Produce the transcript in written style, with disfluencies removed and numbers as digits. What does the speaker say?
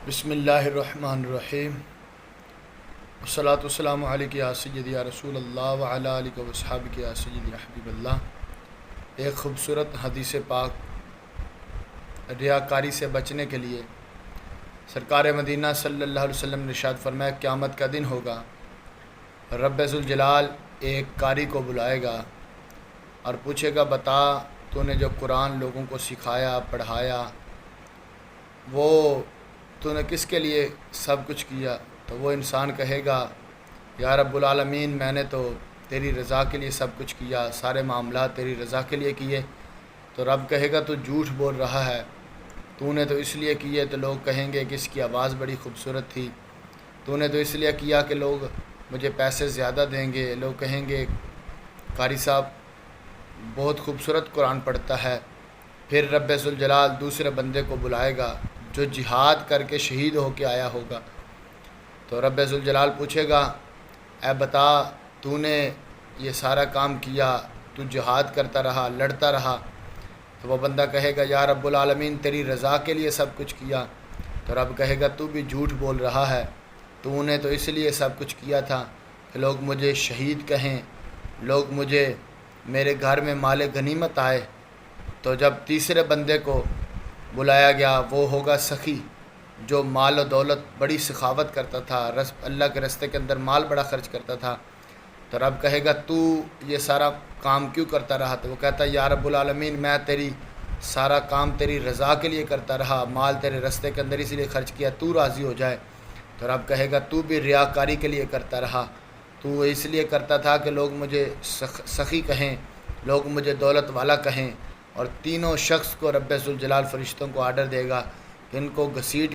بسم اللہ الرحمن الرحیم والصلاۃ والسلام علیک یا سیدی یا رسول اللہ وعلی آلہ وصحبہ یا سیدی یا حبیب اللہ۔ ایک خوبصورت حدیث پاک ریاکاری سے بچنے کے لیے سرکار مدینہ صلی اللہ علیہ وسلم نے ارشاد فرمایا، قیامت کا دن ہوگا، رب ذوالجلال ایک قاری کو بلائے گا اور پوچھے گا، بتا تو نے جو قرآن لوگوں کو سکھایا پڑھایا وہ تو نے کس کے لیے سب کچھ کیا؟ تو وہ انسان کہے گا، یا رب العالمین میں نے تو تیری رضا کے لیے سب کچھ کیا، سارے معاملات تیری رضا کے لیے کیے۔ تو رب کہے گا، تو جھوٹ بول رہا ہے، تو نے تو اس لیے کیے۔ تو لوگ کہیں گے کہ اس کی آواز بڑی خوبصورت تھی، تو نے تو اس لیے کیا کہ لوگ مجھے پیسے زیادہ دیں گے۔ لوگ کہیں گے قاری صاحب بہت خوبصورت قرآن پڑھتا ہے۔ پھر رب ذوالجلال دوسرے بندے کو بلائے گا جو جہاد کر کے شہید ہو کے آیا ہوگا۔ تو رب ذوالجلال پوچھے گا، اے بتا تو نے یہ سارا کام کیا، تو جہاد کرتا رہا، لڑتا رہا۔ تو وہ بندہ کہے گا، یا رب العالمین تیری رضا کے لیے سب کچھ کیا۔ تو رب کہے گا، تو بھی جھوٹ بول رہا ہے، تو نے تو اس لیے سب کچھ کیا تھا کہ لوگ مجھے شہید کہیں، لوگ مجھے میرے گھر میں مال غنیمت آئے۔ تو جب تیسرے بندے کو بلایا گیا، وہ ہوگا سخی، جو مال و دولت بڑی سخاوت کرتا تھا، اللہ کے راستے کے اندر مال بڑا خرچ کرتا تھا۔ تو رب کہے گا، تو یہ سارا کام کیوں کرتا رہا؟ تو وہ کہتا ہے، یا رب العالمین میں تیری سارا کام تیری رضا کے لیے کرتا رہا، مال تیرے راستے کے اندر اس لیے خرچ کیا تو راضی ہو جائے۔ تو رب کہے گا، تو بھی ریاکاری کے لیے کرتا رہا، تو اس لیے کرتا تھا کہ لوگ مجھے سخی کہیں، لوگ مجھے دولت والا کہیں۔ اور تینوں شخص کو رب ذوالجلال فرشتوں کو آرڈر دے گا کہ ان کو گھسیٹ